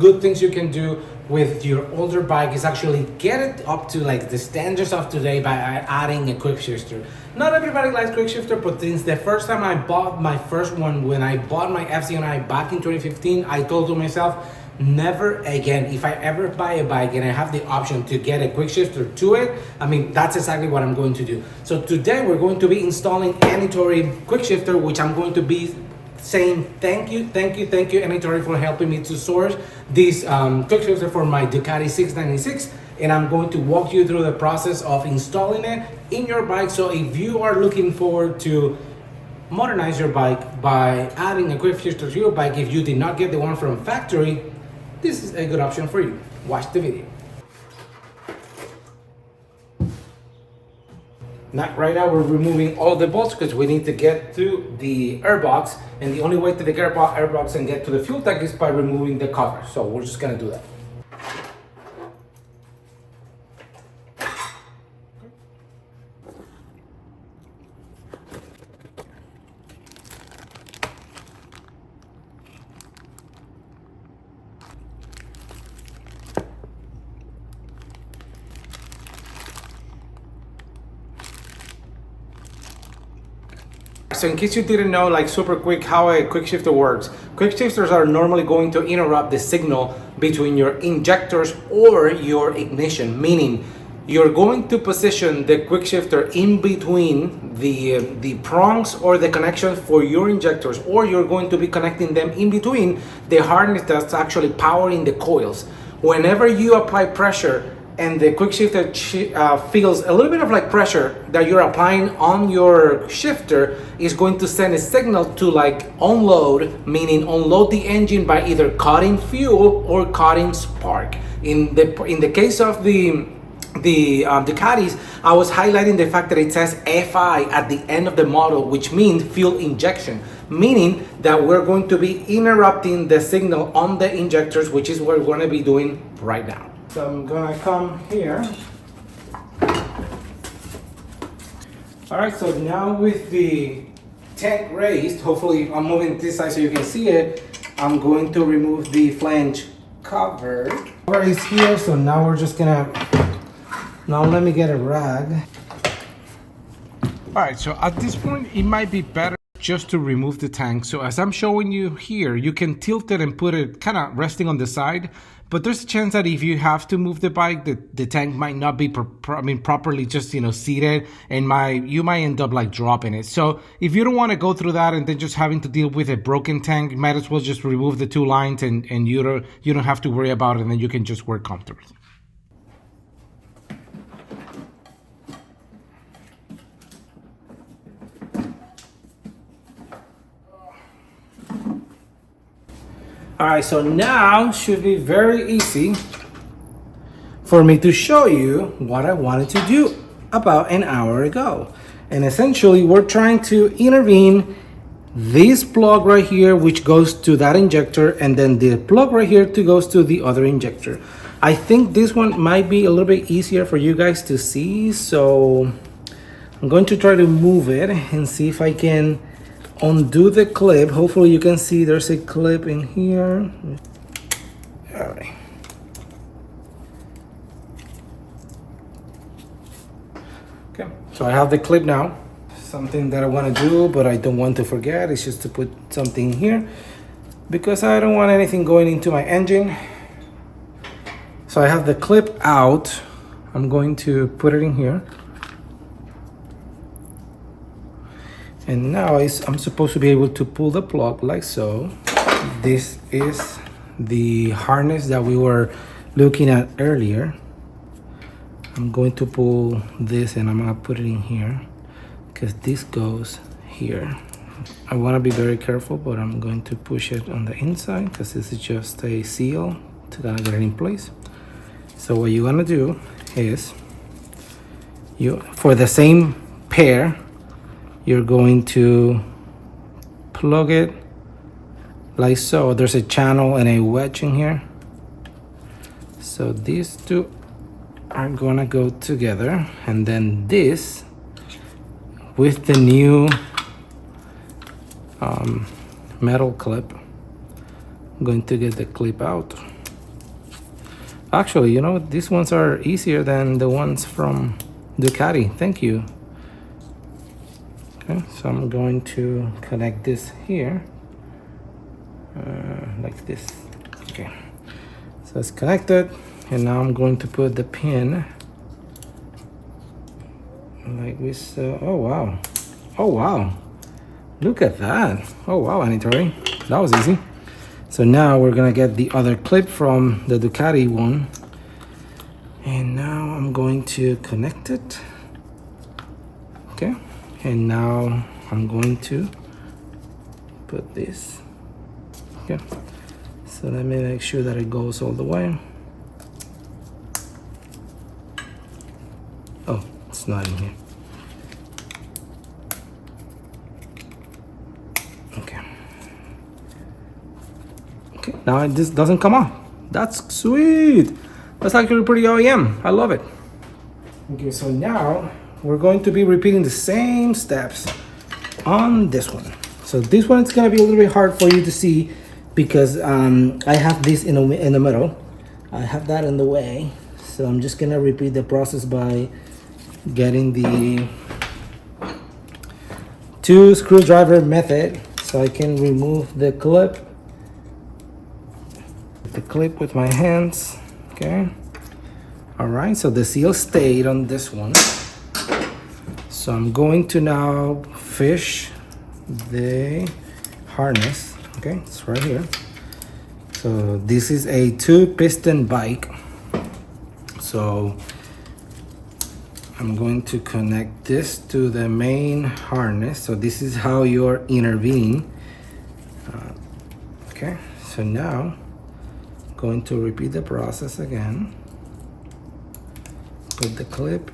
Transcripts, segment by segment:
good things you can do with your older bike is actually get it up to like the standards of today by adding a quick shifter. Not everybody likes quick shifter, but since the first time I bought my first one, when I bought my FZ9 back in 2015, I told to myself, never again. If I ever buy a bike and I have the option to get a quick shifter to it, I mean, that's exactly what I'm going to do. So today we're going to be installing Annitori Quickshifter, which I'm going to be saying thank you Annitori for helping me to source this quick shifter for my Ducati 696, and I'm going to walk you through the process of installing it in your bike. So if you are looking forward to modernize your bike by adding a quick shifter to your bike, if you did not get the one from factory, this is a good option for you. Watch the video. Right now we're removing all the bolts because we need to get to the airbox, and the only way to the airbox and get to the fuel tank is by removing the cover. So we're just gonna do that. So in case you didn't know, like super quick, how a quick shifter works. Quick shifters are normally going to interrupt the signal between your injectors or your ignition, meaning you're going to position the quick shifter in between the prongs or the connections for your injectors, or you're going to be connecting them in between the harness that's actually powering the coils. Whenever you apply pressure and the quick shifter feels a little bit of like pressure that you're applying on your shifter, is going to send a signal to like unload, meaning unload the engine by either cutting fuel or cutting spark. In the case of the Ducatis, I was highlighting the fact that it says FI at the end of the model, which means fuel injection, meaning that we're going to be interrupting the signal on the injectors, which is what we're going to be doing right now. So I'm gonna come here. All right, so now with the tank raised, hopefully I'm moving this side so you can see it, I'm going to remove the flange cover. Cover is here, so now we're just gonna, now let me get a rag. All right, so at this point, it might be better just to remove the tank. So as I'm showing you here, you can tilt it and put it kind of resting on the side, but there's a chance that if you have to move the bike, the tank might not be properly just, you know, seated, and you might end up like dropping it. So if you don't want to go through that and then just having to deal with a broken tank, you might as well just remove the two lines, and you don't have to worry about it, and then you can just work comfortably. All right, so now should be very easy for me to show you what I wanted to do about an hour ago. And essentially, we're trying to intervene this plug right here, which goes to that injector, and then the plug right here goes to the other injector. I think this one might be a little bit easier for you guys to see, so I'm going to try to move it and see if I can undo the clip. Hopefully you can see there's a clip in here. All right. Okay, so I have the clip now. Something that I want to do, but I don't want to forget, is just to put something here because I don't want anything going into my engine. So I have the clip out. I'm going to put it in here. And now I'm supposed to be able to pull the plug like so. This is the harness that we were looking at earlier. I'm going to pull this and I'm gonna put it in here because this goes here. I wanna be very careful, but I'm going to push it on the inside because this is just a seal to kind of get it in place. So what you're gonna do is, for the same pair, you're going to plug it like so. There's a channel and a wedge in here. So these two are gonna go together, and then this with the new metal clip, I'm going to get the clip out. Actually, you know, these ones are easier than the ones from Ducati. Thank you. Okay, so I'm going to connect this here, like this. Okay, so it's connected, and now I'm going to put the pin like this. Oh wow, oh wow, look at that. Oh wow, Annitori, that was easy. So now we're gonna get the other clip from the Ducati one, and now I'm going to connect it. Okay, and now I'm going to put this. Okay, so let me make sure that it goes all the way. Oh, it's not in here. Okay. Okay, now it just doesn't come off. That's sweet. That's actually pretty OEM. I love it. Okay, so now we're going to be repeating the same steps on this one. So this one, it's gonna be a little bit hard for you to see because I have this in the middle. I have that in the way. So I'm just gonna repeat the process by getting the 2 screwdriver method so I can remove the clip with my hands. Okay, all right, so the seal stayed on this one. So I'm going to now fish the harness. Okay, it's right here. So this is a 2-piston bike. So I'm going to connect this to the main harness. So this is how you're intervening. Okay, so now I'm going to repeat the process again. Put the clip.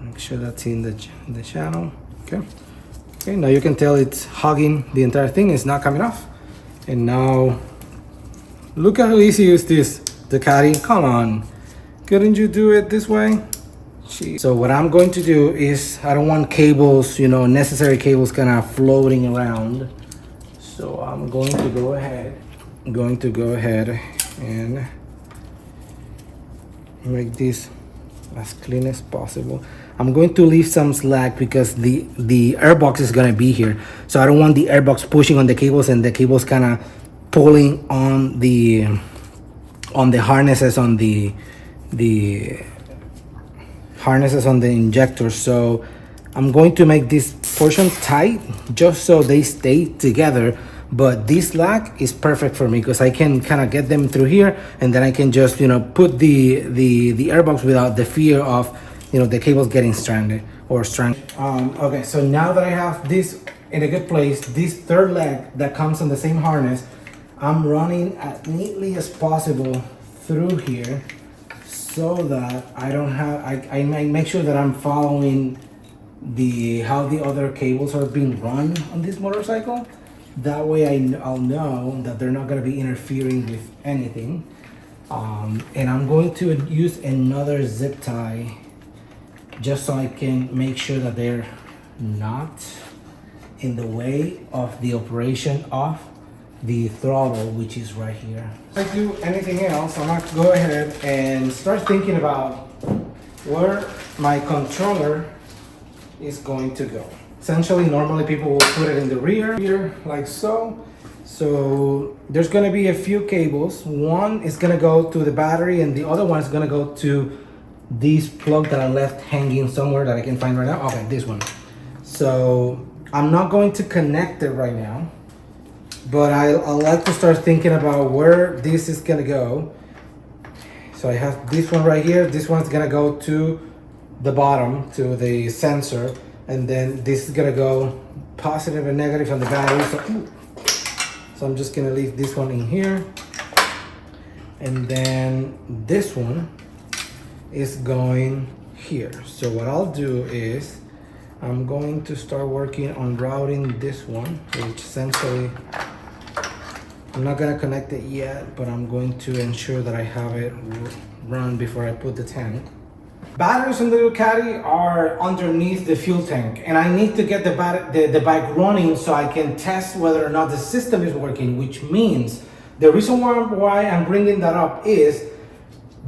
Make sure that's in the channel. Okay. Okay, now you can tell it's hugging the entire thing. It's not coming off. And now, look at how easy is this, Ducati. Come on. Couldn't you do it this way? Jeez. So what I'm going to do is, I don't want cables, you know, necessary cables kind of floating around. So I'm going to go ahead and make this as clean as possible. I'm going to leave some slack because the air box is gonna be here. So I don't want the air box pushing on the cables and the cables kind of pulling on the harnesses on the harnesses on the injector. So I'm going to make this portion tight just so they stay together. But this slack is perfect for me because I can kind of get them through here, and then I can just, you know, put the airbox without the fear of, you know, the cables getting stranded or stranded. Okay, so now that I have this in a good place, this third leg that comes on the same harness, I'm running as neatly as possible through here so that I don't have, I make sure that I'm following how the other cables are being run on this motorcycle. That way I'll know that they're not going to be interfering with anything. And I'm going to use another zip tie just so I can make sure that they're not in the way of the operation of the throttle, which is right here. If I do anything else, I'm going to go ahead and start thinking about where my controller is going to go. Essentially, normally people will put it in the rear here, like so. So there's gonna be a few cables. One is gonna go to the battery and the other one is gonna go to this plug that I left hanging somewhere that I can find right now. Okay, this one. So I'm not going to connect it right now, but I like to start thinking about where this is gonna go. So I have this one right here. This one's gonna go to the bottom, to the sensor. And then this is gonna go positive and negative on the battery. So I'm just gonna leave this one in here. And then this one is going here. So what I'll do is I'm going to start working on routing this one, which essentially, I'm not gonna connect it yet, but I'm going to ensure that I have it run before I put the tank. Batteries on the Ducati are underneath the fuel tank, and I need to get the bike running so I can test whether or not the system is working, which means The reason why I'm bringing that up is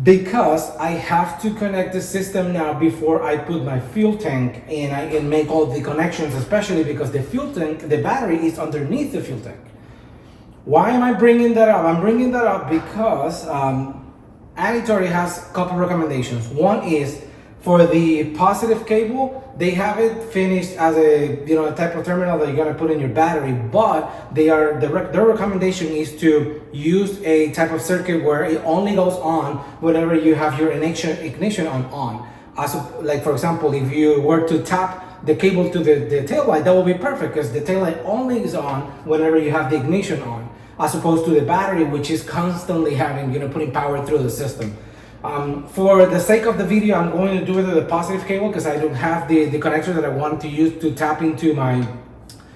because I have to connect the system now before I put my fuel tank and I can make all the connections, especially because the fuel tank, the battery is underneath the fuel tank. Why am I bringing that up? I'm bringing that up because Annitori has a couple recommendations. One is for the positive cable, they have it finished as a a type of terminal that you're gonna put in your battery, but their recommendation is to use a type of circuit where it only goes on whenever you have your ignition on. Like for example, if you were to tap the cable to the tail light, that will be perfect because the tail light only is on whenever you have the ignition on, as opposed to the battery, which is constantly having putting power through the system. For the sake of the video, I'm going to do it with the positive cable because I don't have the connector that I want to use to tap into my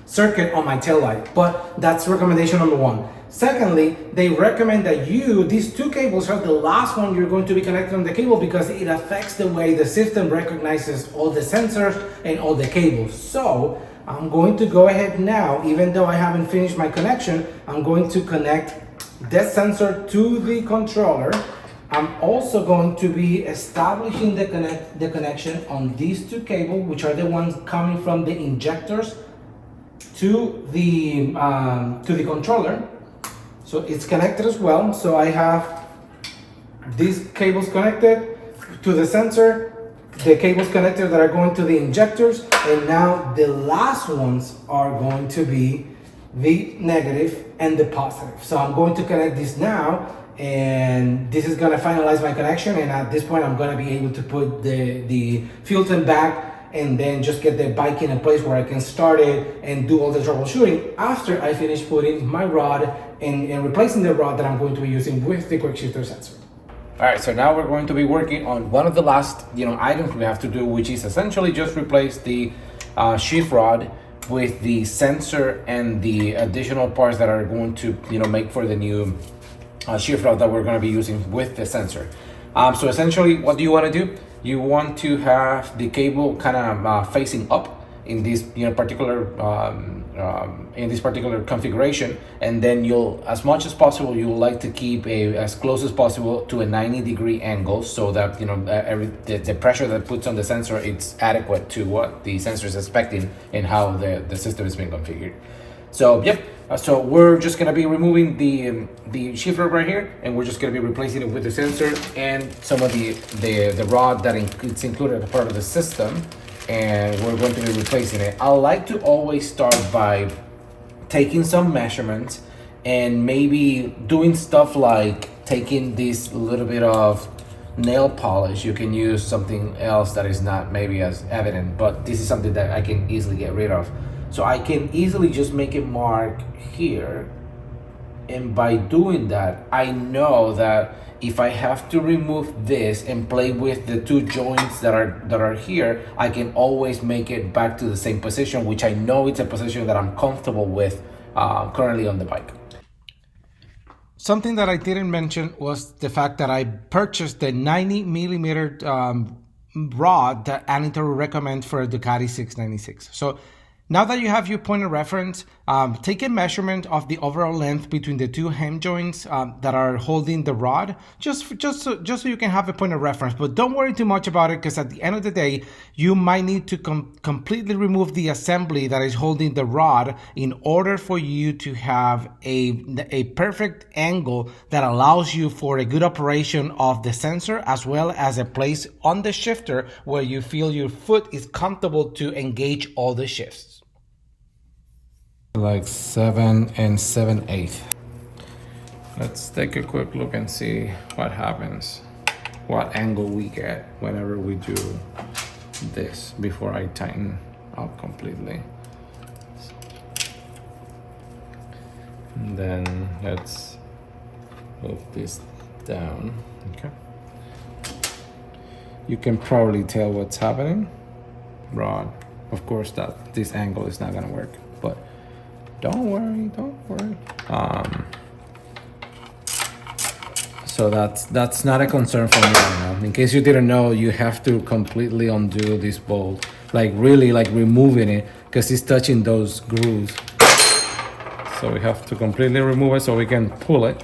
circuit on my tail light. But that's recommendation number one. Secondly, they recommend that these two cables are the last one you're going to be connecting on the cable because it affects the way the system recognizes all the sensors and all the cables. So I'm going to go ahead now, even though I haven't finished my connection, I'm going to connect that sensor to the controller. I'm also going to be establishing the connection on these two cables, which are the ones coming from the injectors to the controller. So it's connected as well. So I have these cables connected to the sensor, the cables connected that are going to the injectors, and now the last ones are going to be the negative and the positive. So I'm going to connect this now, and this is going to finalize my connection, and at this point I'm going to be able to put the fuel tank back and then just get the bike in a place where I can start it and do all the troubleshooting after I finish putting my rod and replacing the rod that I'm going to be using with the Quickshifter sensor. All right, so now we're going to be working on one of the last items we have to do, which is essentially just replace the shift rod with the sensor and the additional parts that are going to make for the new shift rod that we're going to be using with the sensor. So essentially, what do you want to do? You want to have the cable kind of facing up in this particular configuration, and then you'll, as much as possible, you would like to keep as close as possible to a 90-degree angle, so that the pressure that puts on the sensor, it's adequate to what the sensor is expecting and how the system is being configured. So yep. So we're just gonna be removing the shift rod right here, and we're just gonna be replacing it with the sensor and some of the rod that it's included as part of the system, and we're going to be replacing it. I like to always start by taking some measurements and maybe doing stuff like taking this little bit of nail polish. You can use something else that is not maybe as evident, but this is something that I can easily get rid of. So I can easily just make a mark here, and by doing that, I know that if I have to remove this and play with the two joints that are here, I can always make it back to the same position, which I know it's a position that I'm comfortable with currently on the bike. Something that I didn't mention was the fact that I purchased the 90mm rod that Annitori recommends for a Ducati 696. So now that you have your point of reference, take a measurement of the overall length between the two hem joints that are holding the rod, just so you can have a point of reference. But don't worry too much about it, because at the end of the day, you might need to completely remove the assembly that is holding the rod in order for you to have a perfect angle that allows you for a good operation of the sensor, as well as a place on the shifter where you feel your foot is comfortable to engage all the shifts. Like 7 7/8. Let's take a quick look and see what happens, what angle we get whenever we do this before I tighten up completely. And then let's move this down. Okay. You can probably tell what's happening. Rod, of course, that this angle is not gonna work, but don't worry. So that's not a concern for me right now. In case you didn't know, you have to completely undo this bolt, like really like removing it, because it's touching those grooves. So we have to completely remove it so we can pull it.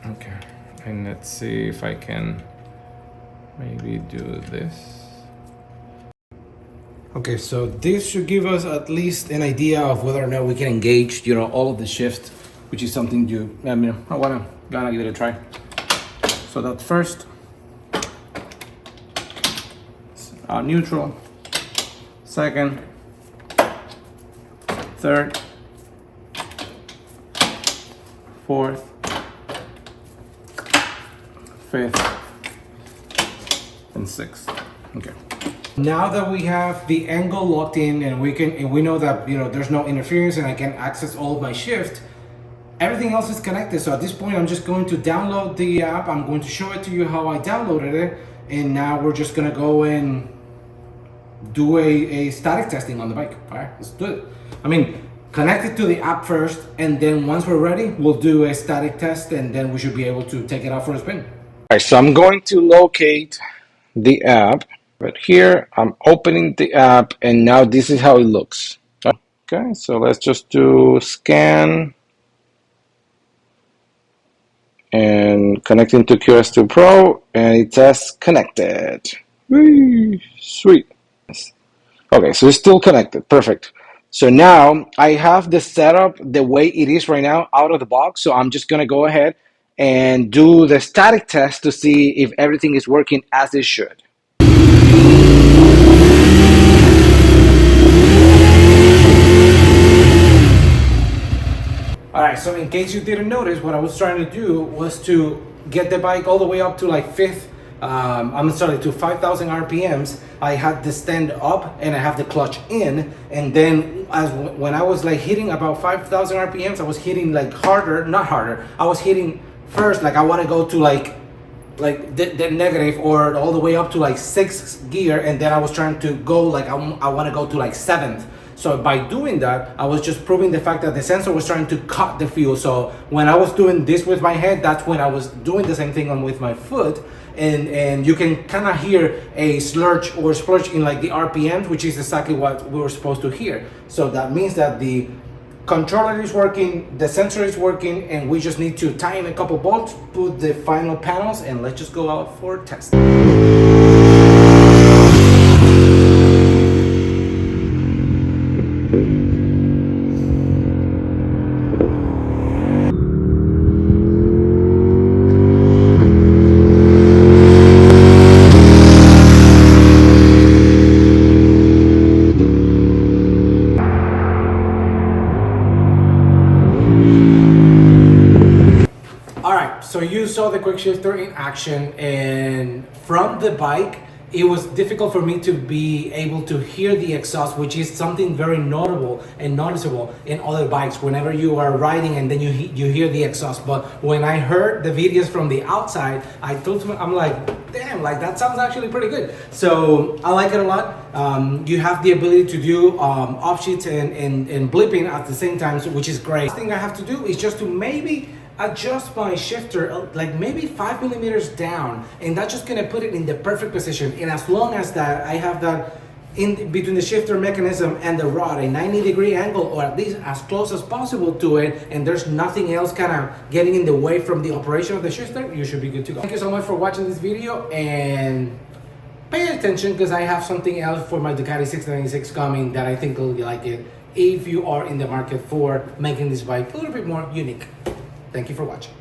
Okay, and let's see if I can maybe do this. Okay, so this should give us at least an idea of whether or not we can engage, you know, all of the shift, which is something gotta give it a try. So that first, neutral, second, third, fourth, fifth, and sixth. Okay. Now that we have the angle locked in and we know that, you know, there's no interference and I can access all of my shift, everything else is connected. So at this point, I'm just going to download the app. I'm going to show it to you how I downloaded it. And now we're just gonna go and do a static testing on the bike. All right, let's do it. I mean, connect it to the app first, and then once we're ready, we'll do a static test, and then we should be able to take it out for a spin. All right, so I'm going to locate the app. But here I'm opening the app and now this is how it looks. Okay, so let's just do scan and connecting to QS2 Pro and it says connected. Whee, sweet. Okay, so it's still connected. Perfect. So now I have the setup the way it is right now out of the box. So I'm just going to go ahead and do the static test to see if everything is working as it should. Alright, so in case you didn't notice, what I was trying to do was to get the bike all the way up to like to 5,000 RPMs. I had the stand up and I have the clutch in, and then when I was like hitting about 5,000 RPMs, I was hitting like not harder, I was hitting first, like I want to go to like the negative or all the way up to like 6th gear, and then I was trying to go like I want to go to like 7th. So by doing that, I was just proving the fact that the sensor was trying to cut the fuel. So when I was doing this with my head, that's when I was doing the same thing with my foot. And you can kind of hear a slurge or splurge in like the RPMs, which is exactly what we were supposed to hear. So that means that the controller is working, the sensor is working, and we just need to tie in a couple bolts, put the final panels, and let's just go out for a test. So you saw the Quickshifter in action, and from the bike, it was difficult for me to be able to hear the exhaust, which is something very notable and noticeable in other bikes whenever you are riding and then you hear the exhaust. But when I heard the videos from the outside, I'm like, damn, like that sounds actually pretty good. So I like it a lot. You have the ability to do offshoots and blipping at the same time, which is great. The thing I have to do is just to maybe adjust my shifter like maybe 5 millimeters down, and that's just gonna put it in the perfect position. And as long as that I have that in between the shifter mechanism and the rod, a 90-degree angle, or at least as close as possible to it, and there's nothing else kind of getting in the way from the operation of the shifter, you should be good to go. Thank you so much for watching this video, and pay attention because I have something else for my Ducati 696 coming that I think you'll like it if you are in the market for making this bike a little bit more unique. Thank you for watching.